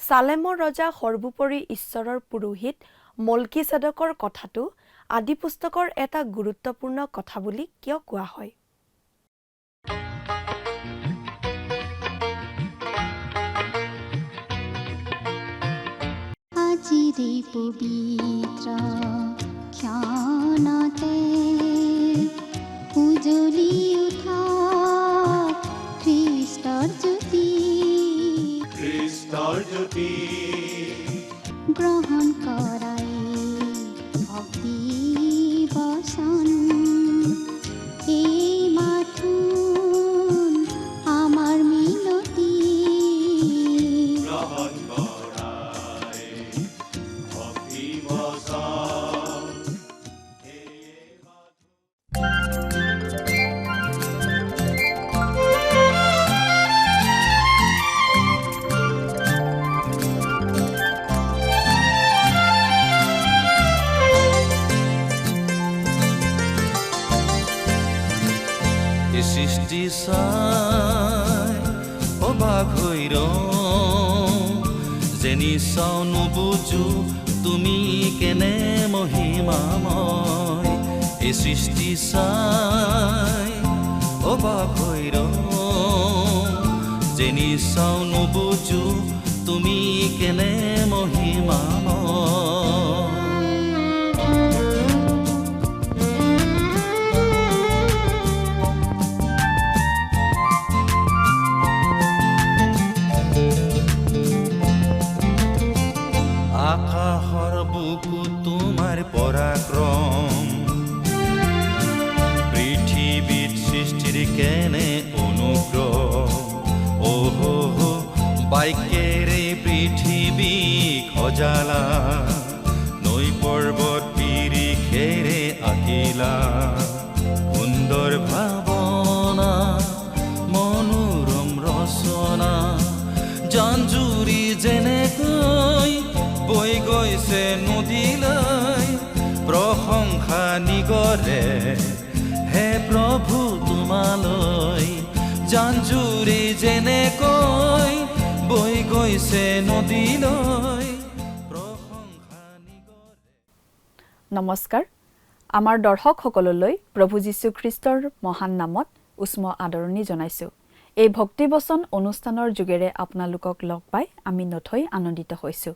সালেমৰ ৰজা সৰ্বোপৰি ঈশ্বৰৰ পুৰোহিত মল্কিছেদকৰ কথাটো আদি পুস্তকৰ এটা গুৰুত্বপূৰ্ণ কথা বুলি কিয় কোৱা হয়? আজিৰে পবিত্ৰ ক্ষণতে উজলি উঠা খ্ৰীষ্টৰ জ্যোতি গ্ৰহণ কৰাই ভক্তি বচন এই মাথোন আমাৰ মিনতি সৃষ্টি চাই অবাক হৈ যেনি চাও নুবুজো তুমি কেনে মহিমাময়। এই সৃষ্টি চাই অবাক হৈ যেনি চাও নুবুজো তুমি কেনে মহিমাময়। আকাশৰ বুকু তোমাৰ পৰাক্ৰম, পৃথিৱীত সৃষ্টিৰ কেনে অনুগ্ৰহ। বাক্যেৰে পৃথিৱীক সজালা, নৈ পৰ্বত পিৰিখেৰে আঁকিলা। সুন্দৰ ভাৱনা মনোৰম ৰচনা, জানজুৰি যেনেকৈ বৈ গৈছে নদীলৈ, প্ৰশংসা নিগৰে হে প্ৰভু তোমালৈ। জানজুৰি যেনেকৈ বৈ গৈছে নদীলৈ, প্ৰশংসা নিগৰে। নমস্কাৰ, আমাৰ দৰ্শকসকললৈ প্ৰভু যীশু খ্ৰীষ্টৰ মহান নামত উষ্ম আদৰণি জনাইছোঁ। এই ভক্তিবচন অনুষ্ঠানৰ যোগেৰে আপোনালোকক লগ পাই আমি নথৈ আনন্দিত হৈছোঁ।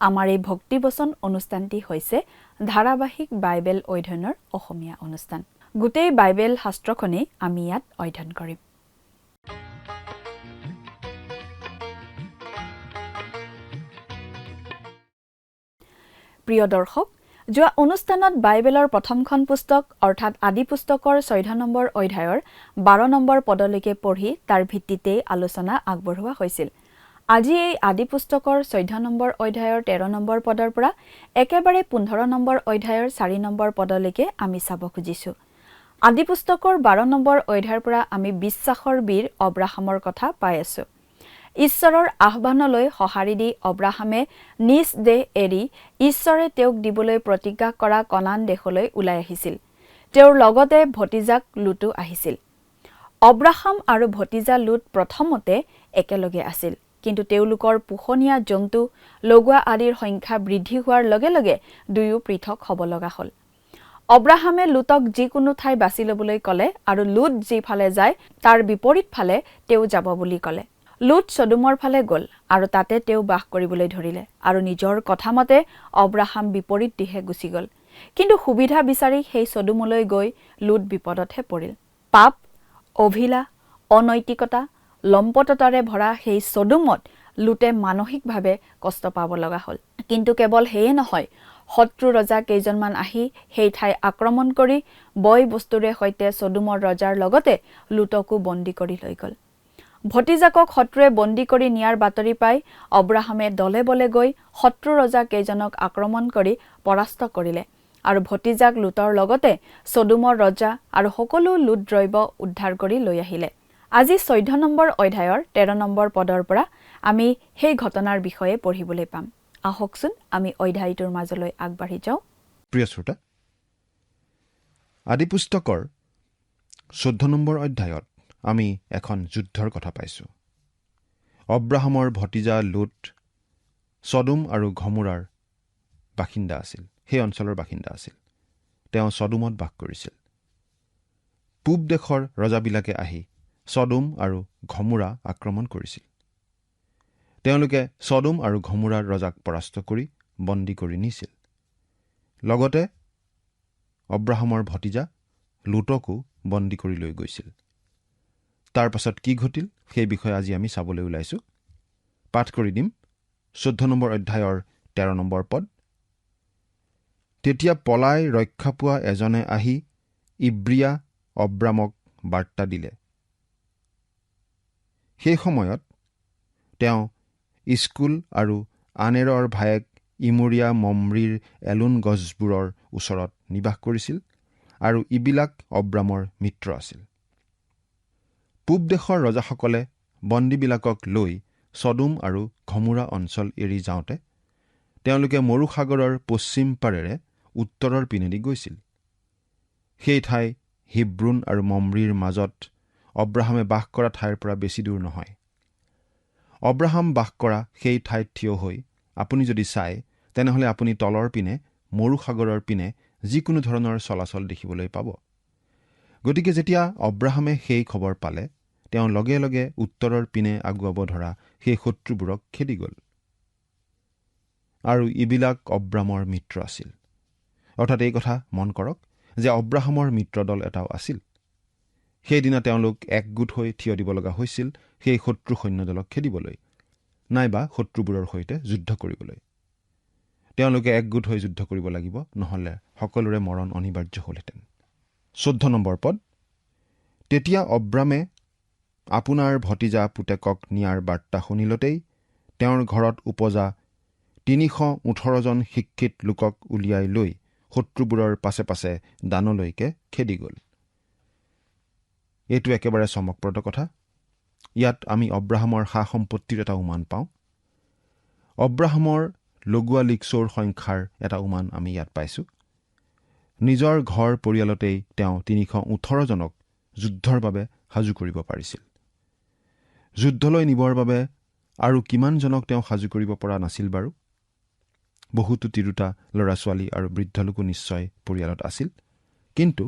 আমাৰ এই ভক্তিবচন অনুষ্ঠানটি হৈছে ধাৰাবাহিক বাইবেল অধ্যয়নৰ অসমীয়া অনুষ্ঠান। গোটেই বাইবেল শাস্ত্ৰখনেই আমি ইয়াত অধ্যয়ন কৰিম। প্ৰিয় দৰ্শক, যোৱা অনুষ্ঠানত বাইবেলৰ প্ৰথমখন পুস্তক অৰ্থাৎ আদি পুস্তকৰ 14 নম্বৰ অধ্যায়ৰ 12 নম্বৰ পদলৈকে পঢ়ি তাৰ ভিত্তিতেই আলোচনা আগবঢ়োৱা হৈছিল। আজি এই আদি পুস্তকৰ 14 নম্বৰ অধ্যায়ৰ 13 নম্বৰ পদৰ পৰা একেবাৰে 15 নম্বৰ অধ্যায়ৰ 4 নম্বৰ পদলৈকে আমি চাব খুজিছোঁ। আদি পুস্তকৰ 12 নম্বৰ অধ্যায়ৰ পৰা আমি বিশ্বাসৰ বীৰ অব্ৰাহামৰ কথা পাই আছোঁ। ঈশ্বৰৰ আহ্বানলৈ সঁহাৰি দি অব্ৰাহামে নিজ দেশ এৰি ঈশ্বৰে তেওঁক দিবলৈ প্ৰতিজ্ঞা কৰা কনান দেশলৈ ওলাই আহিছিল। তেওঁৰ লগতে ভতিজাক লুতো আহিছিল। অব্ৰাহাম আৰু ভতিজা লুত প্ৰথমতে একেলগে আছিল, কিন্তু তেওঁলোকৰ পোহনীয়া জন্তু লগোৱা আদিৰ সংখ্যা বৃদ্ধি হোৱাৰ লগে লগে দুয়ো পৃথক হ'ব লগা হ'ল। অব্ৰাহামে লুতক যিকোনো ঠাই বাছি ল'বলৈ ক'লে আৰু লুত যিফালে যায় তাৰ বিপৰীত ফালে তেওঁ যাব বুলি ক'লে। লুত ছডোমৰ ফালে গ'ল আৰু তাতে তেওঁ বাস কৰিবলৈ ধৰিলে আৰু নিজৰ কথামতে অব্ৰাহাম বিপৰীত দিশে গুচি গ'ল। কিন্তু সুবিধা বিচাৰি সেই ছডোমলৈ গৈ লুত বিপদতহে পৰিল। পাপ, অভিলা, অনৈতিকতা, লম্পটতাৰে ভৰা সেই ছডোমত লুতে মানসিকভাৱে কষ্ট পাব লগা হ'ল। কিন্তু কেৱল সেয়ে নহয়, শত্ৰু ৰজা কেইজনমান আহি সেই ঠাই আক্ৰমণ কৰি বয় বস্তুৰে সৈতে ছডোমৰ ৰজাৰ লগতে লুতকো বন্দী কৰি লৈ গ'ল। ভতিজাকক শত্ৰুৱে বন্দী কৰি নিয়াৰ বাতৰি পাই অব্ৰাহামে দলে বলে গৈ শত্ৰু ৰজা কেইজনক আক্ৰমণ কৰি পৰাস্ত কৰিলে আৰু ভতিজাক লুতৰ লগতে ছডোমৰ ৰজা আৰু সকলো লুট দ্ৰব্য উদ্ধাৰ কৰি লৈ আহিলে। আজি 14 নম্বৰ অধ্যায়ৰ 13 নম্বৰ পদৰ পৰা আমি সেই ঘটনাৰ বিষয়ে পঢ়িবলৈ পাম। আহকচোন আমি অধ্যায়টোৰ মাজলৈ আগবাঢ়ি যাওঁ। প্ৰিয় শ্ৰোতা, আদি পুস্তকৰ 14 নম্বৰ অধ্যায়ত আমি এখন যুদ্ধৰ কথা পাইছোঁ। অব্ৰাহামৰ ভতিজা লুত ছডোম আৰু গমোৰাৰ বাসিন্দা আছিল, সেই অঞ্চলৰ বাসিন্দা আছিল। তেওঁ ছডোমত বাস কৰিছিল। পূব দেশৰ ৰজাবিলাকে আহি ছডোম আৰু গমোৰা আক্ৰমণ কৰিছিল। তেওঁলোকে ছডোম আৰু গমোৰাৰ ৰজাক পৰাস্ত কৰি বন্দী কৰি নিছিল। লগতে অব্ৰাহামৰ ভতিজা লুতকো বন্দী কৰি লৈ গৈছিল। তাৰ পাছত কি ঘটিল সেই বিষয়ে আজি আমি চাবলৈ ওলাইছোঁ। পাঠ কৰি দিম 14 নম্বৰ অধ্যায়ৰ 13 নম্বৰ পদ। তেতিয়া পলাই ৰক্ষা পোৱা এজনে আহি ইব্ৰিয়া অব্ৰামক বাৰ্তা দিলে। সেই সময়ত তেওঁ ইস্কুল আৰু আনেৰৰ ভায়েক ইমৰিয়া মমৰিৰ এলোন গছবোৰৰ ওচৰত নিবাস কৰিছিল আৰু ইবিলাক অব্ৰামৰ মিত্ৰ আছিল। পূব দেশৰ ৰজাসকলে বন্দীবিলাকক লৈ ছডোম আৰু গমোৰা অঞ্চল এৰি যাওঁতে তেওঁলোকে মৰু সাগৰৰ পশ্চিম পাৰেৰে উত্তৰৰ পিনেদি গৈছিল। সেই ঠাই হিব্ৰুন আৰু মমৰিৰ মাজত অব্ৰাহামে বাস কৰা ঠাইৰ পৰা বেছি দূৰ নহয়। অব্ৰাহাম বাস কৰা সেই ঠাইত থিয় হৈ আপুনি যদি চায় তেনেহ'লে আপুনি তলৰ পিনে মৰু সাগৰৰ পিনে যিকোনো ধৰণৰ চলাচল দেখিবলৈ পাব। গতিকে যেতিয়া অব্ৰাহামে সেই খবৰ পালে তেওঁ লগে লগে উত্তৰৰ পিনে আগুৱাব ধৰা সেই শত্ৰুবোৰক খেদি গ'ল। আৰু ইবিলাক অব্ৰামৰ মিত্ৰ আছিল। অৰ্থাৎ এই কথা মন কৰক যে অব্ৰাহামৰ মিত্ৰদল এটাও আছিল। সেইদিনা তেওঁলোক একগোট হৈ থিয় দিব লগা হৈছিল সেই শত্ৰু সৈন্যদলক খেদিবলৈ নাইবা শত্ৰুবোৰৰ সৈতে যুদ্ধ কৰিবলৈ। তেওঁলোকে একগোট হৈ যুদ্ধ কৰিব লাগিব, নহ'লে সকলোৰে মৰণ অনিবাৰ্য হ'লহেঁতেন। 14 নম্বৰ পদ। তেতিয়া অব্ৰামে আপোনাৰ ভতিজা পুতেকক নিয়াৰ বাৰ্তা শুনিলতেই তেওঁৰ ঘৰত উপজা 318জন শিক্ষিত লোকক উলিয়াই লৈ শত্ৰুবোৰৰ পাছে পাছে দানলৈকে খেদি গ'ল। এইটো একেবাৰে চমকপ্ৰদ কথা। ইয়াত আমি অব্ৰাহামৰ সা সম্পত্তিৰ এটা উমান পাওঁ। অব্ৰাহামৰ লগোৱা লিকচৌৰ সংখ্যাৰ এটা উমান আমি ইয়াত পাইছোঁ। নিজৰ ঘৰ পৰিয়ালতেই তেওঁ 318জনক যুদ্ধৰ বাবে সাজু কৰিব পাৰিছিল। যুদ্ধলৈ নিবৰ বাবে আৰু কিমানজনক তেওঁ সাজু কৰিব পৰা নাছিল বাৰু? বহুতো তিৰোতা ল'ৰা ছোৱালী আৰু বৃদ্ধ লোকো নিশ্চয় পৰিয়ালত আছিল, কিন্তু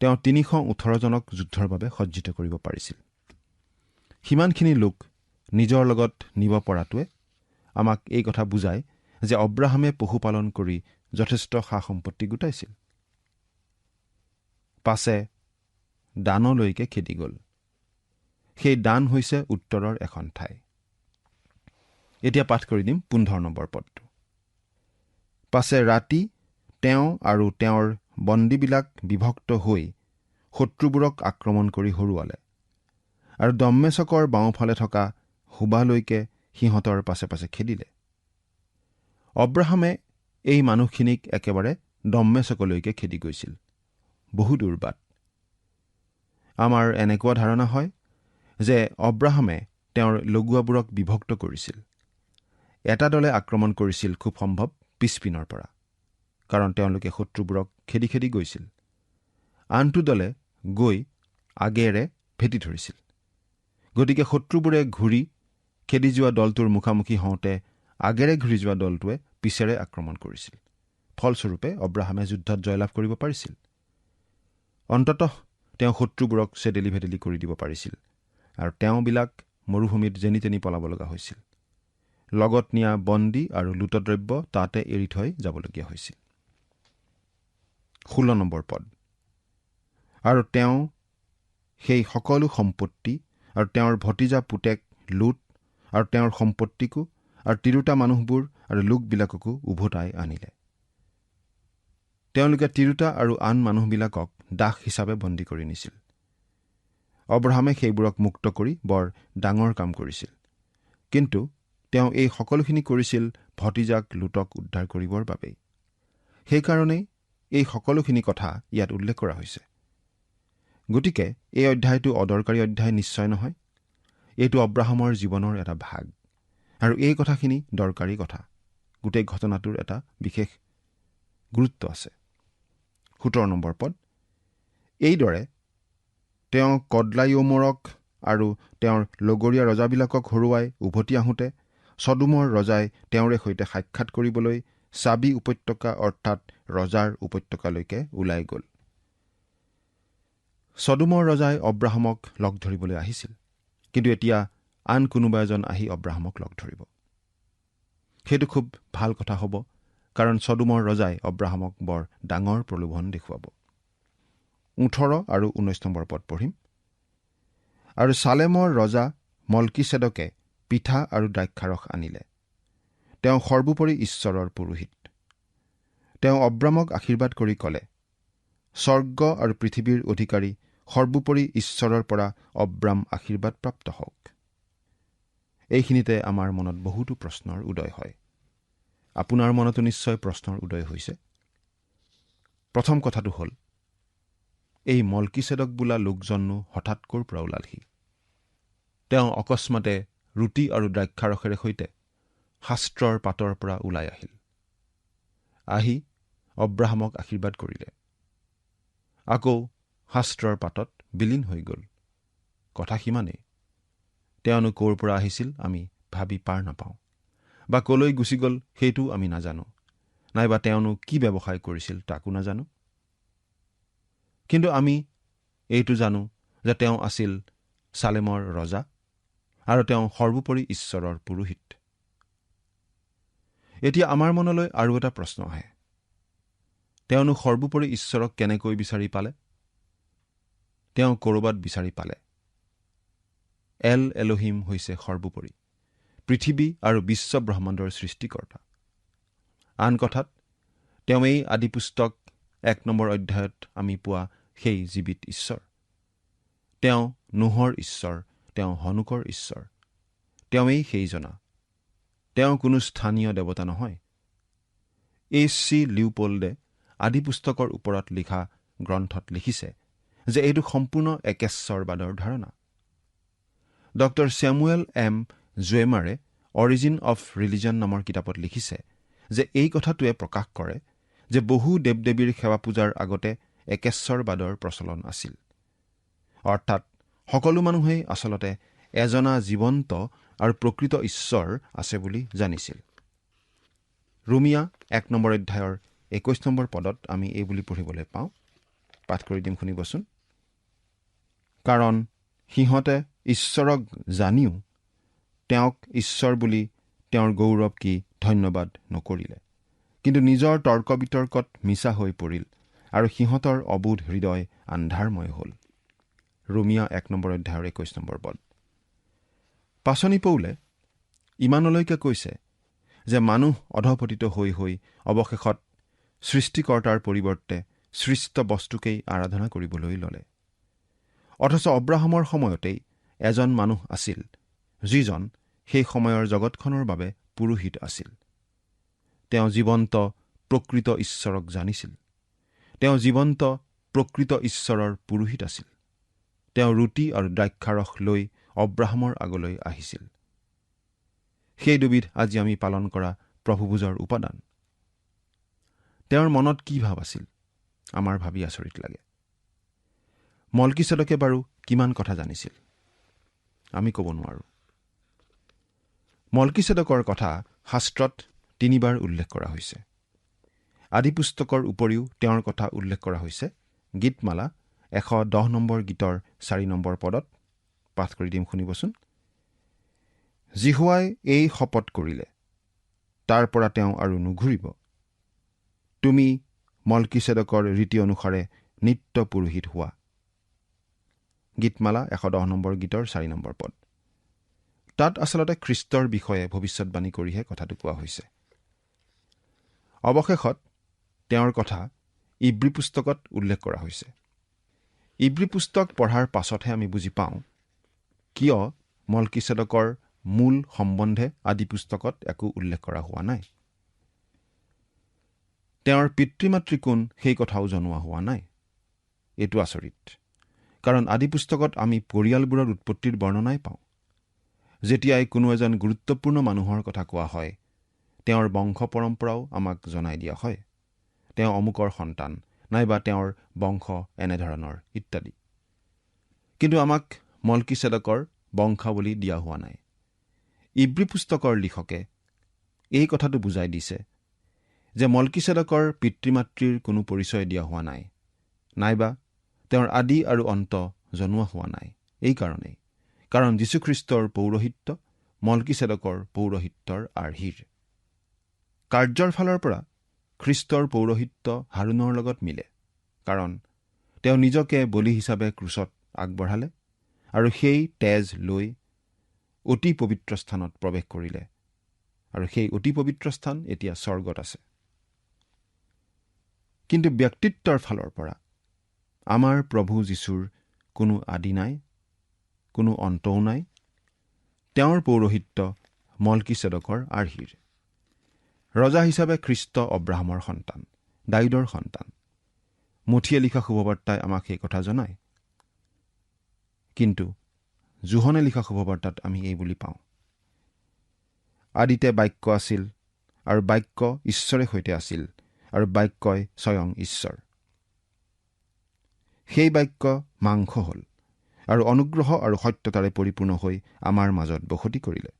তেওঁ 318জনক যুদ্ধৰ বাবে সজ্জিত কৰিব পাৰিছিল। সিমানখিনি লোক নিজৰ লগত নিব পৰাটোৱে আমাক এই কথা বুজায় যে অব্ৰাহামে পশুপালন কৰি যথেষ্ট সা সম্পত্তি গোটাইছিল। পাছে দানলৈকে খেদি গ'ল। সেই দান হৈছে উত্তৰৰ এখন ঠাই। এতিয়া পাঠ কৰি দিম 15 নম্বৰ পদটো। পাছে ৰাতি তেওঁ আৰু তেওঁৰ বন্দীবিলাক বিভক্ত হৈ শত্ৰুবোৰক আক্ৰমণ কৰি হৰুৱালে আৰু দম্মেচকৰ বাওঁফালে থকা হুবালৈকে সিহঁতৰ পাছে পাছে খেদিলে। অব্ৰাহামে এই মানুহখিনিক একেবাৰে দম্মেচকলৈকে খেদি গৈছিল। বহু দূৰ বাট। আমাৰ এনেকুৱা ধাৰণা হয় যে অব্ৰাহামে তেওঁৰ লগোৱাবোৰক বিভক্ত কৰিছিল। এটা দলে আক্ৰমণ কৰিছিল খুব সম্ভৱ পিছপিনৰ পৰা, কাৰণ তেওঁলোকে শত্ৰুবোৰক খেদি খেদি গৈছিল। আনটো দলে গৈ আগেৰে ভেটি ধৰিছিল। গতিকে শত্ৰুবোৰে ঘূৰি খেদি যোৱা দলটোৰ মুখামুখি হওঁতে আগেৰে ঘূৰি যোৱা দলটোৱে পিছেৰে আক্ৰমণ কৰিছিল। ফলস্বৰূপে অব্ৰাহামে যুদ্ধত জয়লাভ কৰিব পাৰিছিল। অন্ততঃ তেওঁ শত্ৰুবোৰক চেদেলি ভেদেলি কৰি দিব পাৰিছিল আৰু তেওঁবিলাক মৰুভূমিত যেনি তেনি পলাব লগা হৈছিল। লগত নিয়া বন্দী আৰু লুটদ্ৰব্য তাতে এৰি থৈ যাবলগীয়া হৈছিল। 16 নম্বৰ পদ। আৰু তেওঁ সেই সকলো সম্পত্তি আৰু তেওঁৰ ভতিজা পুতেক লুট আৰু তেওঁৰ সম্পত্তিকো আৰু তিৰোতা মানুহবোৰ আৰু লোকবিলাককো উভতাই আনিলে। তেওঁলোকে তিৰোতা আৰু আন মানুহবিলাকক দাস হিচাপে বন্দী কৰি নিছিল। অব্ৰাহামে সেইবোৰক মুক্ত কৰি বৰ ডাঙৰ কাম কৰিছিল, কিন্তু তেওঁ এই সকলোখিনি কৰিছিল ভতিজাক লুটক উদ্ধাৰ কৰিবৰ বাবেই। সেইকাৰণেই এই সকলোখিনি কথা ইয়াত উল্লেখ কৰা হৈছে। গতিকে এই অধ্যায়টো অদৰকাৰী অধ্যায় নিশ্চয় নহয়। এইটো অব্ৰাহামৰ জীৱনৰ এটা ভাগ, আৰু এই কথাখিনি দৰকাৰী কথা। গোটেই ঘটনাটোৰ এটা বিশেষ গুৰুত্ব আছে। 17 নম্বৰ পদ। এইদৰে তেওঁ কদলাইওমৰক আৰু তেওঁৰ লগৰীয়া ৰজাবিলাকক হৰুৱাই উভতি আহোঁতে ছদোমৰ ৰজাই তেওঁৰে সৈতে সাক্ষাৎ কৰিবলৈ চাবি উপত্যকা অৰ্থাৎ ৰজাৰ উপত্যকালৈকে ওলাই গ'ল। ছদোমৰ ৰজাই অব্ৰাহামক লগ ধৰিবলৈ আহিছিল, কিন্তু এতিয়া আন কোনোবা এজন আহি অব্ৰাহামক লগ ধৰিব। সেইটো খুব ভাল কথা হ'ব, কাৰণ ছদোমৰ ৰজাই অব্ৰাহামক বৰ ডাঙৰ প্ৰলোভন দেখুৱাব। 18 আৰু 19 নম্বৰ পদ পঢ়িম। আৰু চালেমৰ ৰজা মল্কিছেদকে পিঠা আৰু দ্ৰাক্ষাৰস আনিলে। তেওঁ সৰ্বোপৰি ঈশ্বৰৰ পুৰোহিত। তেওঁ অব্ৰামক আশীৰ্বাদ কৰি ক'লে, স্বৰ্গ আৰু পৃথিৱীৰ অধিকাৰী সৰ্বোপৰি ঈশ্বৰৰ পৰা অব্ৰাম আশীৰ্বাদপ্ৰাপ্ত হওক। এইখিনিতে আমাৰ মনত বহুতো প্ৰশ্নৰ উদয় হয়। আপোনাৰ মনতো নিশ্চয় প্ৰশ্নৰ উদয় হৈছে। প্ৰথম কথাটো হ'ল, এই মল্কিছেদক বোলা লোকজননো হঠাৎ ক'ৰ পৰা ওলালহি? তেওঁ অকস্মাতে ৰুটি আৰু দ্ৰাক্ষাৰসেৰে সৈতে শাস্ত্ৰৰ পাতৰ পৰা ওলাই আহিল। আহি অব্ৰাহামক আশীৰ্বাদ কৰিলে। আকৌ শাস্ত্ৰৰ পাতত বিলীন হৈ গ'ল। কথা সিমানেই। তেওঁনো ক'ৰ পৰা আহিছিল আমি ভাবি পাৰ নাপাওঁ, বা ক'লৈ গুচি গ'ল সেইটো আমি নাজানো, নাইবা তেওঁনো কি ব্যৱসায় কৰিছিল তাকো নাজানো। কিন্তু আমি এইটো জানো যে তেওঁ আছিল চালেমৰ ৰজা আৰু তেওঁ সৰ্বোপৰি ঈশ্বৰৰ পুৰোহিত। এতিয়া আমাৰ মনলৈ আৰু এটা প্ৰশ্ন আহে, তেওঁনো সৰ্বোপৰি ঈশ্বৰক কেনেকৈ বিচাৰি পালে? তেওঁ ক'ৰবাত বিচাৰি পালে। এল এলোহিম হৈছে সৰ্বোপৰি, পৃথিৱী আৰু বিশ্ব ব্ৰহ্মাণ্ডৰ সৃষ্টিকৰ্তা। আন কথাত তেওঁ এই আদিপুস্তক 1 নম্বৰ অধ্যায়ত আমি পোৱা সেই জীৱিত ঈশ্বৰ। তেওঁ নোহৰ ঈশ্বৰ, তেওঁ হনুকৰ ঈশ্বৰ। তেওঁৱেই সেইজনা। তেওঁ কোনো স্থানীয় দেৱতা নহয়। H.C. লিওপোল্ডে আদিপুস্তকৰ ওপৰত লিখা গ্ৰন্থত লিখিছে যে এইটো সম্পূৰ্ণ একেশ্বৰবাদৰ ধাৰণা। ডক্টৰ ছেমুৱেল এম জুৱেমাৰে অৰিজিন অফ ৰিলিজন নামৰ কিতাপত লিখিছে যে এই কথাটোৱে প্ৰকাশ কৰে যে বহু দেৱ দেৱীৰ সেৱা পূজাৰ আগতে একেশ্বৰবাদৰ প্ৰচলন আছিল। অৰ্থাৎ সকলো মানুহেই আচলতে এজনা জীৱন্ত আৰু প্ৰকৃত ঈশ্বৰ আছে বুলি জানিছিল। ৰোমিয়া 1 নম্বৰ অধ্যায়ৰ 21 নম্বৰ পদত আমি এই বুলি পঢ়িবলৈ পাওঁ। পাঠ কৰি দিম, শুনিবচোন। কাৰণ সিহঁতে ঈশ্বৰক জানিও তেওঁক ঈশ্বৰ বুলি তেওঁৰ গৌৰৱ কি ধন্যবাদ নকৰিলে, কিন্তু নিজৰ তৰ্ক বিতৰ্কত মিছা হৈ পৰিল আৰু সিহঁতৰ অবোধ হৃদয় আন্ধাৰময় হ'ল। ৰোমিয়া 1 নম্বৰ অধ্যায়ৰ 21 নম্বৰ পদ। পাচনি পৌলে ইমানলৈকে কৈছে যে মানুহ অধপতিত হৈ হৈ অৱশেষত সৃষ্টিকৰ্তাৰ পৰিৱৰ্তে সৃষ্ট বস্তুকেই আৰাধনা কৰিবলৈ ল'লে। অথচ অব্ৰাহামৰ সময়তেই এজন মানুহ আছিল যিজন সেই সময়ৰ জগতখনৰ বাবে পুৰোহিত আছিল। তেওঁ জীৱন্ত প্ৰকৃত ঈশ্বৰক জানিছিল। তেওঁ জীৱন্ত প্ৰকৃত ঈশ্বৰৰ পুৰোহিত আছিল। তেওঁ ৰুটি আৰু দ্ৰাক্ষাৰস লৈ অব্ৰাহামৰ আগলৈ আহিছিল। সেই দুবিধ আজি আমি পালন কৰা প্ৰভুভোজৰ উপাদান। তেওঁৰ মনত কি ভাৱ আছিল আমাৰ ভাবি আচৰিত লাগে। মল্কিছেদকে বাৰু কিমান কথা জানিছিল আমি ক'ব নোৱাৰোঁ। মল্কিছেদকৰ কথা শাস্ত্ৰত 3 বাৰ উল্লেখ কৰা হৈছে। আদিপুস্তকৰ উপৰিও তেওঁৰ কথা উল্লেখ কৰা হৈছে গীতমালা 110 নম্বৰ গীতৰ 4 নম্বৰ পদত। পাঠ কৰি দিম, শুনিবচোন। জিহুৱাই এই শপত কৰিলে, তাৰ পৰা তেওঁ আৰু নুঘূৰিব। তুমি মল্কিছেদকৰ ৰীতি অনুসাৰে নিত্য পুৰোহিত হোৱা। গীতমালা 110 নম্বৰ গীতৰ 4 নম্বৰ পদ। তাত আচলতে খ্ৰীষ্টৰ বিষয়ে ভৱিষ্যৎবাণী কৰিহে কথাটো কোৱা হৈছে। অৱশেষত তেওঁৰ কথা ইব্ৰী পুস্তকত উল্লেখ কৰা হৈছে। ইব্ৰী পুস্তক পঢ়াৰ পাছতহে আমি বুজি পাওঁ কিয় মল্কিছেদকৰ মূল সম্বন্ধে আদি পুস্তকত একো উল্লেখ কৰা হোৱা নাই। তেওঁৰ পিতৃ মাতৃ কোন সেই কথাও জনোৱা হোৱা নাই। এইটো আচৰিত, কাৰণ আদি পুস্তকত আমি পৰিয়ালবোৰৰ উৎপত্তিৰ বৰ্ণনাই পাওঁ। যেতিয়াই কোনো এজন গুৰুত্বপূৰ্ণ মানুহৰ কথা কোৱা হয়, তেওঁৰ বংশ পৰম্পৰাও আমাক জনাই দিয়া হয়। তেওঁ অমুকৰ সন্তান, নাইবা তেওঁৰ বংশ এনেধৰণৰ ইত্যাদি। কিন্তু আমাক মল্কিছেদকৰ বংশাৱলী দিয়া হোৱা নাই। ইব্ৰী পুস্তকৰ লিখকে এই কথাটো বুজাই দিছে যে মলকিছেদকৰ পিতৃ-মাতৃৰ কোনো পৰিচয় দিয়া হোৱা নাই, নাইবা তেওঁৰ আদি আৰু অন্ত জনোৱা হোৱা নাই। এই কাৰণেই কাৰণ যীশুখ্ৰীষ্টৰ পৌৰোহিত্য মলকিছেদকৰ পৌৰোহিত্যৰ আৰ্হিৰ। কাৰ্যৰ ফালৰ পৰা খ্ৰীষ্টৰ পৌৰোহিত্য হাৰুনৰ লগত মিলে, কাৰণ তেওঁ নিজকে বলি হিচাপে ক্ৰুচত আগবঢ়ালে আৰু সেই তেজ লৈ অতি পবিত্ৰ স্থানত প্ৰৱেশ কৰিলে, আৰু সেই অতি পবিত্ৰ স্থান এতিয়া স্বৰ্গত আছে। কিন্তু ব্যক্তিত্বৰ ফালৰ পৰা আমাৰ প্ৰভু যীশুৰ কোনো আদি নাই, কোনো অন্তও নাই। তেওঁৰ পৌৰোহিত্য মলকিছেদকৰ আৰ্হিৰ। ৰজা হিচাপে খ্ৰীষ্ট অব্ৰাহামৰ সন্তান, দাউদৰ সন্তান। মুঠিয়ে লিখা শুভবাৰ্তাই আমাক সেই কথা জনায়। কিন্তু যোহনে লিখা শুভবাৰ্তাত আমি এই বুলি পাওঁ, আদিতে বাক্য আছিল, আৰু বাক্য ঈশ্বৰে সৈতে আছিল, আৰু বাক্যই স্বয়ং ঈশ্বৰ। সেই বাক্য মাংস হ'ল আৰু অনুগ্ৰহ আৰু সত্যতাৰে পৰিপূৰ্ণ হৈ আমাৰ মাজত বসতি কৰিলে।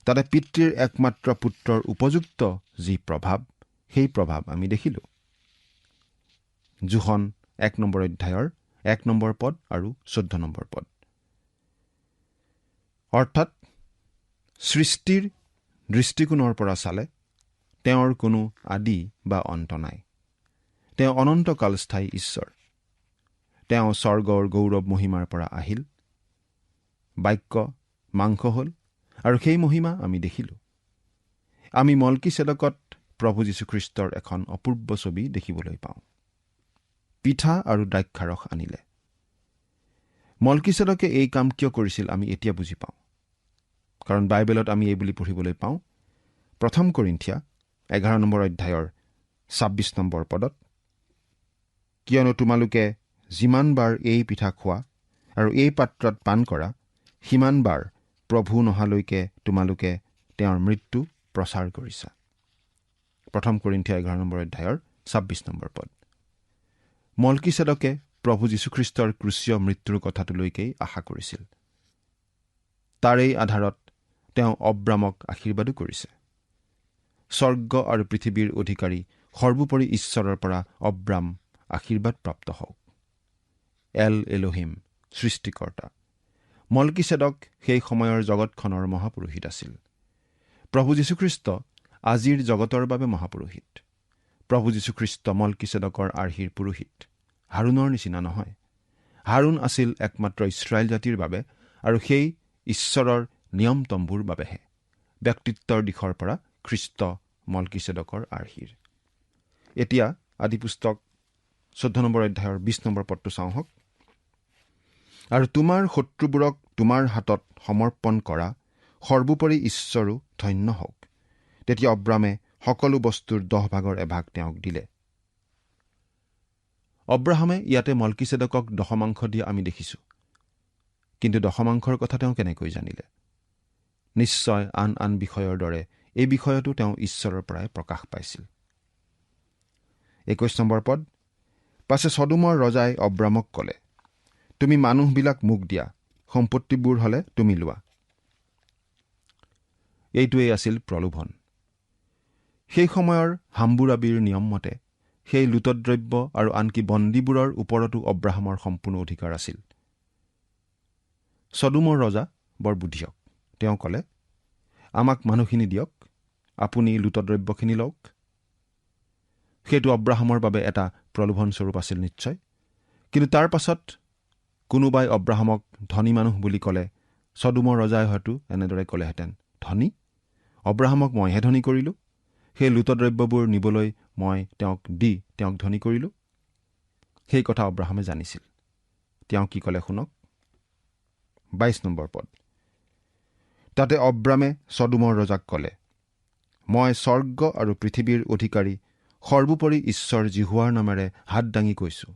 তাতে পিতৃৰ একমাত্ৰ পুত্ৰৰ উপযুক্ত যি প্ৰভাৱ, সেই প্ৰভাৱ আমি দেখিলোঁ। যোহন 1 নম্বৰ অধ্যায়ৰ 1 নম্বৰ পদ আৰু 14 নম্বৰ পদ। অৰ্থাৎ সৃষ্টিৰ দৃষ্টিকোণৰ পৰা চালে তেওঁৰ কোনো আদি বা অন্ত নাই। তেওঁ অনন্তকালস্থায়ী ঈশ্বৰ। তেওঁ স্বৰ্গৰ গৌৰৱ মহিমাৰ পৰা আহিল, বাক্য মাংস হ'ল, আৰু সেই মহিমা আমি দেখিলোঁ। আমি মলকিছেদকত প্ৰভু যীশুখ্ৰীষ্টৰ এখন অপূৰ্ব ছবি দেখিবলৈ পাওঁ। পিঠা আৰু দ্ৰাক্ষাৰস আনিলে। মলকিছেদকে এই কাম কিয় কৰিছিল আমি এতিয়া বুজি পাওঁ, কাৰণ বাইবেলত আমি এই বুলি পঢ়িবলৈ পাওঁ, 1 কৰিন্থিয়া 11 নম্বৰ অধ্যায়ৰ 26 নম্বৰ পদত, কিয়নো তোমালোকে যিমান বাৰ এই পিঠা খোৱা আৰু এই পাত্ৰত পান কৰা, সিমান বাৰ প্ৰভু নহালৈকে তোমালোকে তেওঁৰ মৃত্যু প্ৰচাৰ কৰিছা। 1 কৰিন্থিয়া 11 নম্বৰ অধ্যায়ৰ 26 নম্বৰ পদ। মলকিছেদকে প্ৰভু যীশুখ্ৰীষ্টৰ ক্ৰুচীয় মৃত্যুৰ কথাটোলৈকেই আশা কৰিছিল। তাৰেই আধাৰত তেওঁ অব্ৰামক আশীৰ্বাদো কৰিছে। স্বৰ্গ আৰু পৃথিৱীৰ অধিকাৰী সৰ্বোপৰি ঈশ্বৰৰ পৰা অব্ৰাম আশীৰ্বাদপ্ৰাপ্ত হওক। এল এলোহিম, সৃষ্টিকৰ্তা। মলকিছেদক সেই সময়ৰ জগতখনৰ মহাপুৰোহিত আছিল। প্ৰভু যীশুখ্ৰীষ্ট আজিৰ জগতৰ বাবে মহাপুৰোহিত। প্ৰভু যীশুখ্ৰীষ্ট মলকিছেদকৰ আৰ্হিৰ পুৰোহিত, হাৰুনৰ নিচিনা নহয়। হাৰুন আছিল একমাত্ৰ ইছৰাইল জাতিৰ বাবে, আৰু সেই ঈশ্বৰৰ নিয়ম তম্বুৰ বাবেহে। ব্যক্তিত্বৰ দিশৰ পৰা খ্ৰীষ্ট মলকিছেদকৰ আৰ্হিৰ। এতিয়া আদিপুস্তক 14 নম্বৰ অধ্যায়ৰ 20 নম্বৰ পদটো চাওঁ হওক। আৰু তোমাৰ শত্ৰুবোৰক তোমাৰ হাতত সমৰ্পণ কৰা সৰ্বোপৰি ঈশ্বৰো ধন্য হওক। তেতিয়া অব্ৰামে সকলো বস্তুৰ 10 ভাগৰ এভাগ তেওঁক দিলে। অব্ৰাহামে ইয়াতে মলকিছেদকক দশমাংশ দিয়া আমি দেখিছোঁ। কিন্তু দশমাংশৰ কথা তেওঁ কেনেকৈ জানিলে? নিশ্চয় আন আন বিষয়ৰ দৰে এই বিষয়তো তেওঁ ঈশ্বৰৰ পৰাই প্ৰকাশ পাইছিল। 21 নম্বৰ পদ। পাছে সদোমৰ ৰজাই অব্ৰামক ক'লে, তুমি মানুহবিলাক মোক দিয়া, সম্পত্তিবোৰ হ'লে তুমি লোৱা। এইটোৱেই আছিল প্ৰলোভন। সেই সময়ৰ হাম্বুৰাবিৰ নিয়ম মতে সেই লুটদ্ৰব্য আৰু আনকি বন্দীবোৰৰ ওপৰতো অব্ৰাহামৰ সম্পূৰ্ণ অধিকাৰ আছিল। সদোমৰ ৰজা বৰ বুদ্ধিয়ক। তেওঁ ক'লে, আমাক মানুহখিনি দিয়ক, আপুনি লুটদ্ৰব্যখিনি লওক। সেইটো অব্ৰাহামৰ বাবে এটা প্ৰলোভনস্বৰূপ আছিল নিশ্চয়। কিন্তু তাৰ পাছত কোনোবাই অব্ৰাহামক ধনী মানুহ বুলি ক'লে সদোমৰ ৰজাই হয়তো এনেদৰে ক'লেহেঁতেন, ধনী? অব্ৰাহামক মইহে ধনী কৰিলোঁ, সেই লুটদ্ৰব্যবোৰ নিবলৈ মই তেওঁক ধনী কৰিলোঁ। সেই কথা অব্ৰাহামে জানিছিল। তেওঁ কি ক'লে শুনক, 22 নম্বৰ পদ। তাতে অব্ৰামে সদোমৰ ৰজাক ক'লে, মই স্বৰ্গ আৰু পৃথিৱীৰ অধিকাৰী সৰ্বোপৰি ঈশ্বৰ জিহুৱাৰ নামেৰে হাত দাঙি কৈছোঁ।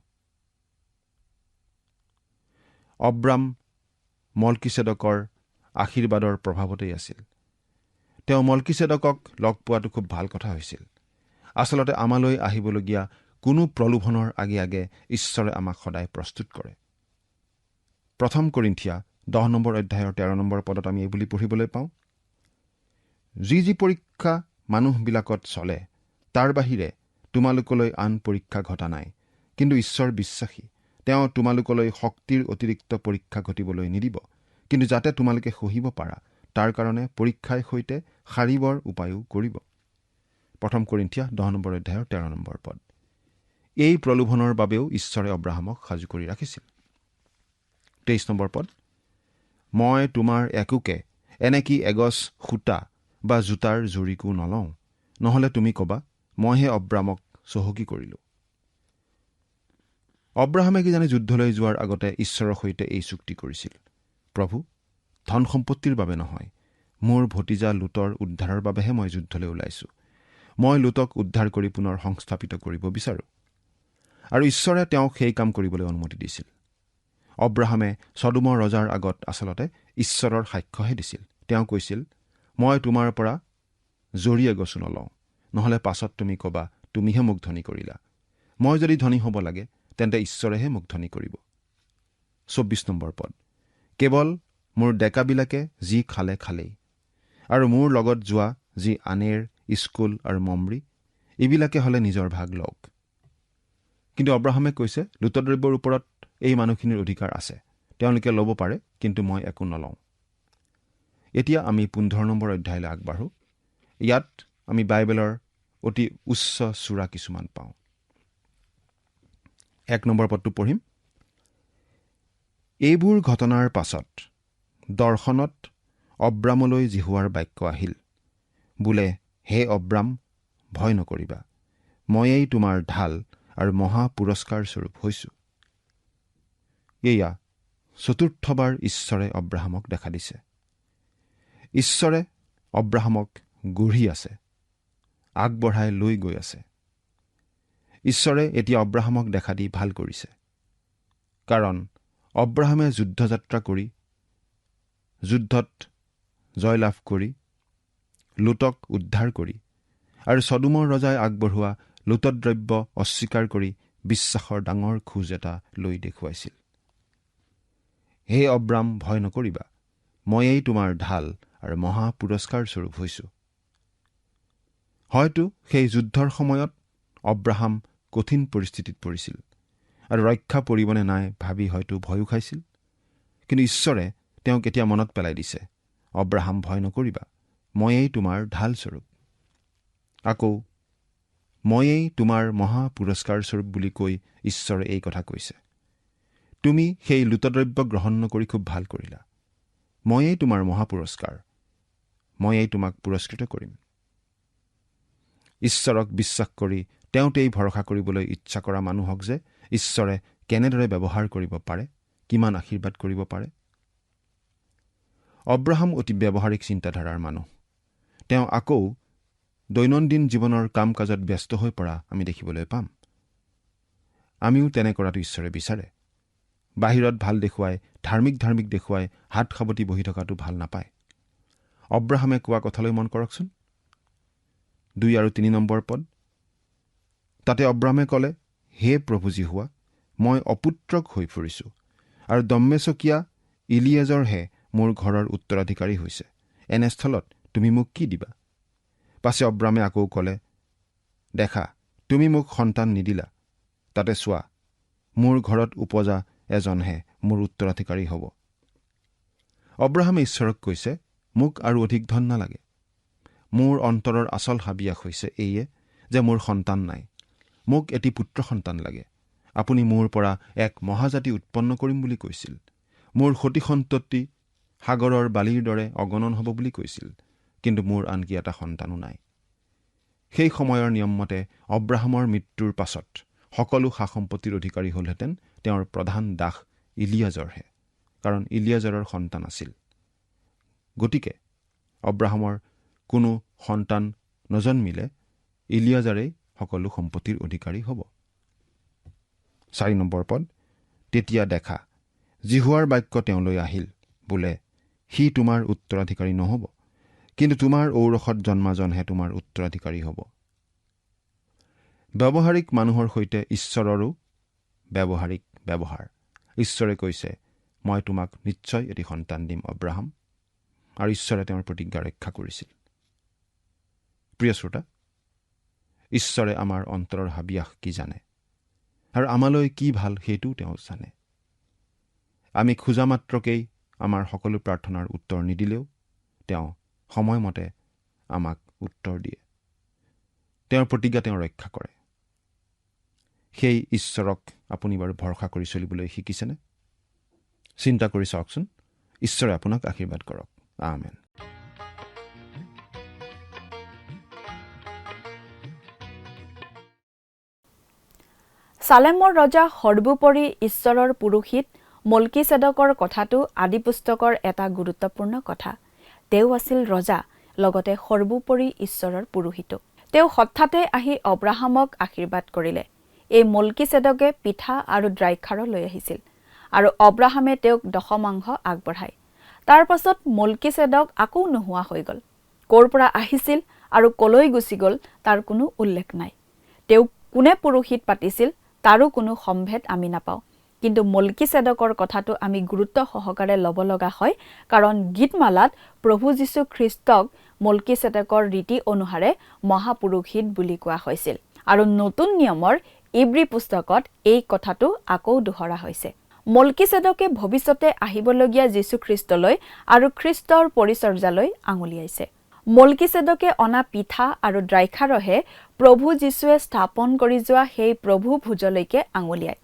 অব্ৰাম মলকিছেদকৰ আশীৰ্বাদৰ প্ৰভাৱতেই আছিল। তেওঁ মলকিছেদকক লগ পোৱাটো খুব ভাল কথা হৈছিল। আচলতে আমালৈ আহিবলগীয়া কোনো প্ৰলোভনৰ আগে আগে ঈশ্বৰে আমাক সদায় প্ৰস্তুত কৰে। 1 কৰিন্থিয়া 10 নম্বৰ অধ্যায়ৰ 13 নম্বৰ পদত আমি এই বুলি পঢ়িবলৈ পাওঁ, যি যি পৰীক্ষা মানুহবিলাকত চলে তাৰ বাহিৰে তোমালোকলৈ আন পৰীক্ষা ঘটা নাই, কিন্তু ঈশ্বৰ বিশ্বাসী, তেওঁ তোমালোকলৈ শক্তিৰ অতিৰিক্ত পৰীক্ষা ঘটিবলৈ নিদিব, কিন্তু যাতে তোমালোকে সহিব পাৰা তাৰ কাৰণে পৰীক্ষাৰ সৈতে সাৰিবৰ উপায়ো কৰিব। 1 কৰিন্থিয়া 10 নম্বৰ অধ্যায়ৰ 13 নম্বৰ পদ। এই প্ৰলোভনৰ বাবেও ঈশ্বৰে অব্ৰাহামক সাজু কৰি ৰাখিছিল। 23 নম্বৰ পদ, মই তোমাৰ একোকে এনেকি এগছ সূতা বা জোতাৰ জুৰিকো নলওঁ, নহ'লে তুমি ক'বা মইহে অব্ৰামক চহকী কৰিলোঁ। অব্ৰাহামে কিজানি যুদ্ধলৈ যোৱাৰ আগতে ঈশ্বৰৰ সৈতে এই চুক্তি কৰিছিল, প্ৰভু, ধন সম্পত্তিৰ বাবে নহয়, মোৰ ভতিজা লুতৰ উদ্ধাৰৰ বাবেহে মই যুদ্ধলৈ ওলাইছোঁ। মই লুতক উদ্ধাৰ কৰি পুনৰ সংস্থাপিত কৰিব বিচাৰোঁ। আৰু ঈশ্বৰে তেওঁক সেই কাম কৰিবলৈ অনুমতি দিছিল। অব্ৰাহামে ছদোমৰ ৰজাৰ আগত আচলতে ঈশ্বৰৰ সাক্ষ্যহে দিছিল। তেওঁ কৈছিল, মই তোমাৰ পৰা জৰি এগছো নলওঁ, নহ'লে পাছত তুমি ক'বা তুমিহে মোক ধনী কৰিলা। মই যদি ধনী হ'ব লাগে তেন্তে ঈশ্বৰেহে মোক ধনী কৰিব। 24 নম্বৰ পদ, কেৱল মোৰ ডেকাবিলাকে যি খালে খালেই, আৰু মোৰ লগত যোৱা যি আনেৰ, স্কুল আৰু মমৰি, এইবিলাকে হ'লে নিজৰ ভাগ লওক। কিন্তু অব্ৰাহামে কৈছে, লুটদ্ৰব্যৰ ওপৰত এই মানুহখিনিৰ অধিকাৰ আছে, তেওঁলোকে ল'ব পাৰে, কিন্তু মই একো নলওঁ। এতিয়া আমি 15 নম্বৰ অধ্যায়লৈ আগবাঢ়ো। ইয়াত আমি বাইবেলৰ অতি উচ্চ চূড়া কিছুমান পাওঁ। 1 নম্বৰ পদটো পঢ়িম। এইবোৰ ঘটনাৰ পাছত দৰ্শনত অব্ৰামলৈ জিহুৱাৰ বাক্য আহিল, বোলে, হে অব্ৰাম, ভয় নকৰিবা, ময়েই তোমাৰ ঢাল আৰু মহা পুৰস্কাৰ স্বৰূপ হৈছোঁ। এয়া চতুৰ্থবাৰ ঈশ্বৰে অব্ৰাহামক দেখা দিছে। ঈশ্বৰে অব্ৰাহামক গঢ়ি আছে, আগবঢ়াই লৈ গৈ আছে। ঈশ্বৰে এতিয়া অব্ৰাহামক দেখা দি ভাল কৰিছে, কাৰণ অব্ৰাহামে যুদ্ধযাত্ৰা কৰি, যুদ্ধত জয়লাভ কৰি, লুতক উদ্ধাৰ কৰি আৰু ছদোমৰ ৰজাই আগবঢ়োৱা লুটদ্ৰব্য অস্বীকাৰ কৰি বিশ্বাসৰ ডাঙৰ খোজ এটা লৈ দেখুৱাইছিল। হে অব্ৰাম, ভয় নকৰিবা, ময়েই তোমাৰ ঢাল আৰু মহা পুৰস্কাৰ স্বৰূপ হৈছোঁ। হয়তো সেই যুদ্ধৰ সময়ত অব্ৰাহাম কঠিন পৰিস্থিতিত পৰিছিল আৰু ৰক্ষা পৰিবনে নাই ভাবি হয়তো ভয়ো খাইছিল। কিন্তু ঈশ্বৰে তেওঁক এতিয়া মনত পেলাই দিছে, অব্ৰাহাম, ভয় নকৰিবা, ময়েই তোমাৰ ঢাল স্বৰূপ। আকৌ ময়েই তোমাৰ মহা পুৰস্কাৰ স্বৰূপ বুলি কৈ ঈশ্বৰে এই কথা কৈছে, তুমি সেই লুটদ্ৰব্য গ্ৰহণ নকৰি খুব ভাল কৰিলা। ময়েই তোমাৰ মহা পুৰস্কাৰ, ময়েই তোমাক পুৰস্কৃত কৰিম। ঈশ্বৰক বিশ্বাস কৰি তেওঁতেই ভৰসা কৰিবলৈ ইচ্ছা কৰা মানুহক যে ঈশ্বৰে কেনেদৰে ব্যৱহাৰ কৰিব পাৰে, কিমান আশীৰ্বাদ কৰিব পাৰে। অব্ৰাহাম অতি ব্যৱহাৰিক চিন্তাধাৰাৰ মানুহ। তেওঁ আকৌ দৈনন্দিন জীৱনৰ কাম কাজত ব্যস্ত হৈ পৰা আমি দেখিবলৈ পাম। আমিও তেনে কৰাটো ঈশ্বৰে বিচাৰে। বাহিৰত ভাল দেখুৱাই, ধাৰ্মিক দেখুৱাই হাত সাৱটি বহি থকাটো ভাল নাপায়। অব্ৰাহামে কোৱা কথালৈ মন কৰকচোন। 2 আৰু 3 নম্বৰ পদ, তাতে অব্ৰাহামে ক'লে, হে প্ৰভু জিহুৱা, মই অপুত্ৰক হৈ ফুৰিছোঁ, আৰু দম্মেচকীয়া ইলিয়েজৰহে মোৰ ঘৰৰ উত্তৰাধিকাৰী হৈছে। এনে স্থলত তুমি মোক কি দিবা? পাছে অব্ৰামে আকৌ ক'লে, দেখা, তুমি মোক সন্তান নিদিলা, তাতে চোৱা, মোৰ ঘৰত উপজা এজনহে মোৰ উত্তৰাধিকাৰী হ'ব। অব্ৰাহামে ঈশ্বৰক কৈছে, মোক আৰু অধিক ধন নালাগে। মোৰ অন্তৰৰ আচল হাবিয়াস হৈছে এইয়ে যে মোৰ সন্তান নাই। মোক এটি পুত্ৰ সন্তান লাগে। আপুনি মোৰ পৰা এক মহাজাতি উৎপন্ন কৰিম বুলি কৈছিল। মোৰ সতি সন্ততি সাগৰৰ বালিৰ দৰে অগণন হ'ব বুলি কৈছিল, কিন্তু মোৰ আনকি এটা সন্তানো নাই। সেই সময়ৰ নিয়ম মতে অব্ৰাহামৰ মৃত্যুৰ পাছত সকলো সা সম্পত্তিৰ অধিকাৰী হ'লহেঁতেন তেওঁৰ প্ৰধান দাস ইলিয়াজৰহে, কাৰণ ইলিয়াজৰৰ সন্তান আছিল। গতিকে অব্ৰাহামৰ কোনো সন্তান নজন্মিলে ইলিয়াজাৰেই সকলো সম্পত্তিৰ অধিকাৰী হ'ব। 4 নম্বৰ পদ, তেতিয়া দেখা, জিহুৱাৰ বাক্য তেওঁলৈ আহিল, বোলে, সি তোমাৰ উত্তৰাধিকাৰী নহ'ব, কিন্তু তোমাৰ ঔৰসত জন্মাজনহে তোমাৰ উত্তৰাধিকাৰী হ'ব। ব্যৱহাৰিক মানুহৰ সৈতে ঈশ্বৰৰো ব্যৱহাৰিক ব্যৱহাৰ। ঈশ্বৰে কৈছে, মই তোমাক নিশ্চয় এটি সন্তান দিম অব্ৰাহাম। আৰু ঈশ্বৰে তেওঁৰ প্ৰতিজ্ঞা ৰক্ষা কৰিছিল। প্ৰিয় শ্ৰোতা, ঈশ্বৰে আমাৰ অন্তৰৰ হাবিয়াস কি জানে আৰু আমালৈ কি ভাল সেইটোও তেওঁ জানে। আমি খোজা মাত্ৰকেই আমাৰ সকলো প্ৰাৰ্থনাৰ উত্তৰ নিদিলেও তেওঁ সময়মতে আমাক উত্তৰ দিয়ে। তেওঁৰ প্ৰতিজ্ঞা তেওঁ ৰক্ষা কৰে। সেই ঈশ্বৰক আপুনি বাৰু ভৰসা কৰি চলিবলৈ শিকিছেনে? চিন্তা কৰি চাওকচোন। ঈশ্বৰে আপোনাক আশীৰ্বাদ কৰক। আমেন। চালেমৰ ৰজা সৰ্বোপৰি ঈশ্বৰৰ পুৰোহিত মল্কিছেদকৰ কথাটো আদি পুস্তকৰ এটা গুৰুত্বপূৰ্ণ কথা। তেওঁ আছিল ৰজা, লগতে সৰ্বোপৰি ঈশ্বৰৰ পুৰোহিত। তেওঁ হঠাতে আহি অব্ৰাহামক আশীৰ্বাদ কৰিলে। এই মল্কিছেদকে পিঠা আৰু দ্ৰাক্ষাৰ লৈ আহিছিল আৰু অব্ৰাহামে তেওঁক দশমাংশ আগবঢ়ায়। তাৰ পাছত মল্কিছেদক আকৌ নোহোৱা হৈ গ'ল। ক'ৰ পৰা আহিছিল আৰু কলৈ গুচি গ'ল তাৰ কোনো উল্লেখ নাই। তেওঁ কোনে পুৰোহিত পাতিছিল তাৰো কোনো সম্ভেদ আমি নাপাওঁ। কিন্তু মল্কিছেদকৰ কথাটো আমি গুৰুত্ব সহকাৰে ল'ব লগা হয়, কাৰণ গীতমালাত প্ৰভু যীশু খ্ৰীষ্টক মল্কিছেদকৰ ৰীতি অনুসাৰে মহাপুৰোহিত বুলি কোৱা হৈছিল। আৰু নতুন নিয়মৰ ইব্ৰী পুস্তকত এই কথাটো আকৌ দোহৰা হৈছে। মল্কিছেদকে ভৱিষ্যতে আহিবলগীয়া যীশুখ্ৰীষ্টলৈ আৰু খ্ৰীষ্টৰ পৰিচৰ্যালৈ আঙুলিয়াইছে। মল্কিছেদকে অনা পিঠা আৰু দ্ৰাক্ষাৰহে প্ৰভু যীশুৱে স্থাপন কৰি যোৱা সেই প্ৰভু ভোজলৈকে আঙুলিয়ায়।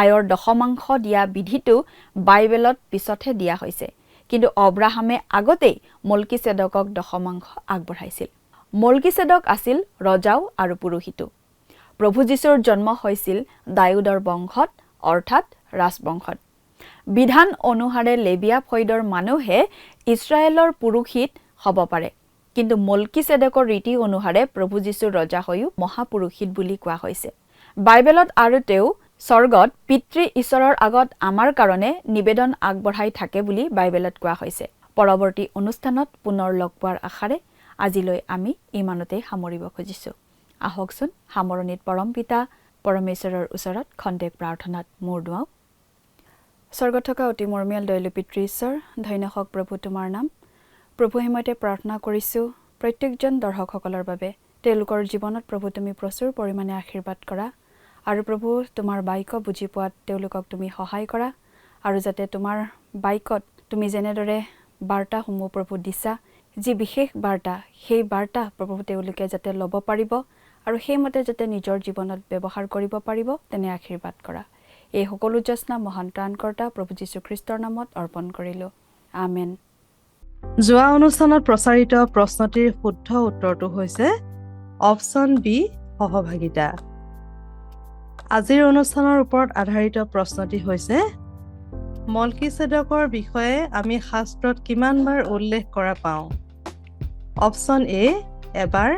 আয়ৰ দশমাংশ দিয়া বিধিটো বাইবেলত পিছতহে দিয়া হৈছে, কিন্তু অব্ৰাহামে আগতেই মল্কিছেদকক দশমাংশ আগবঢ়াইছিল। মল্কিছেদক আছিল ৰজাও আৰু পুৰোহিতো। প্ৰভু যীশুৰ জন্ম হৈছিল দাউদৰ বংশত, অৰ্থাৎ ৰাজবংশত। বিধান অনুসাৰে লেবিয়া ফৈদৰ মানুহে ইছৰাইলৰ পুৰোহিত হ'ব পাৰে, কিন্তু মল্কিছেদকৰ ৰীতি অনুসাৰে প্ৰভু যীশুৰ ৰজা হৈও মহাপুৰোহিত বুলি কোৱা হৈছে। বাইবেলত আৰু তেওঁ স্বৰ্গত পিতৃ ঈশ্বৰৰ আগত আমাৰ কাৰণে নিবেদন আগবঢ়াই থাকে বুলি বাইবেলত কোৱা হৈছে। পৰৱৰ্তী অনুষ্ঠানত পুনৰ লগ পোৱাৰ আশাৰে আজিলৈ আমি ইমানতে সামৰিব খুজিছোঁ। আহকচোন সামৰণিত পৰম পিতা পৰমেশ্বৰৰ ওচৰত খন্তেক প্ৰাৰ্থনাত মূৰ দুৱাওঁ। স্বৰ্গত থকা অতি মৰমীয়াল দয়ালু পিতৃ ঈশ্বৰ, ধন্য হওক প্ৰভু তোমাৰ নাম। প্ৰভু সময়তে প্ৰাৰ্থনা কৰিছোঁ প্ৰত্যেকজন দৰ্শকসকলৰ বাবে। তেওঁলোকৰ জীৱনত প্ৰভু তুমি প্ৰচুৰ পৰিমাণে আশীৰ্বাদ কৰা আৰু প্ৰভু তোমাৰ বাক্য বুজি পোৱাত তেওঁলোকক তুমি সহায় কৰা, আৰু যাতে তোমাৰ বাক্যত তুমি যেনেদৰে বাৰ্তাসমূহ প্ৰভু দিছা, যি বিশেষ বাৰ্তা, সেই বাৰ্তা প্ৰভু তেওঁলোকে যাতে ল'ব পাৰিব আৰু সেইমতে যাতে নিজৰ জীৱনত ব্যৱহাৰ কৰিব পাৰিব, তেনে আশীৰ্বাদ কৰা। এই সকলো যত্ন মহান ত্ৰাণকৰ্তা প্ৰভু যীশুখ্ৰীষ্টৰ নামত অৰ্পণ কৰিলোঁ। আমেন। যোৱা অনুষ্ঠানত প্ৰচাৰিত প্ৰশ্নটিৰ শুদ্ধ উত্তৰটো হৈছে অপশ্যন বি, সহভাগিতা। আজিৰ অনুষ্ঠানৰ ওপৰত আধাৰিত প্ৰশ্নটি হৈছে মল্কিছেদকৰ বিষয়ে আমি শাস্ত্ৰত কিমানবাৰ উল্লেখ কৰা পাওঁ? অপশ্যন এ এবাৰ,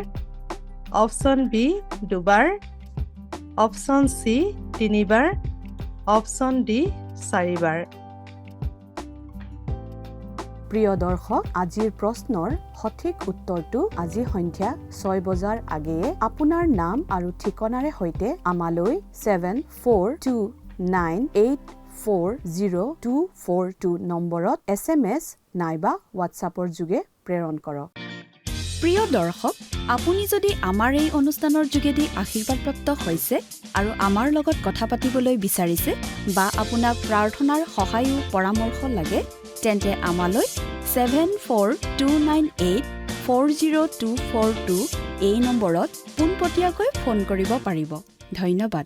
অপশ্যন বি দুবাৰ, অপশ্যন চি তিনিবাৰ, অপশ্যন ডি 4বাৰ। প্ৰিয় দৰ্শক, আজিৰ প্ৰশ্নৰ সঠিক উত্তৰটো আজি সন্ধিয়া 6 বজাৰ আগেয়ে আপোনাৰ নাম আৰু ঠিকনাৰে সৈতে আমালৈ 7429840242 নম্বৰত SMS নাইবা হোৱাটছআপৰ যোগে প্ৰেৰণ কৰক। প্ৰিয় দৰ্শক, আপুনি যদি আমাৰ এই অনুষ্ঠানৰ যোগেদি আশীৰ্বাদপ্ৰাপ্ত হৈছে আৰু আমাৰ লগত কথা পাতিবলৈ বিচাৰিছে বা আপোনাক প্ৰাৰ্থনাৰ সহায় আৰু পৰামৰ্শ লাগে, তেন্তে আমালৈ 7429840242 এই নম্বৰত পোনপটীয়াকৈ ফোন কৰিব পাৰিব। ধন্যবাদ।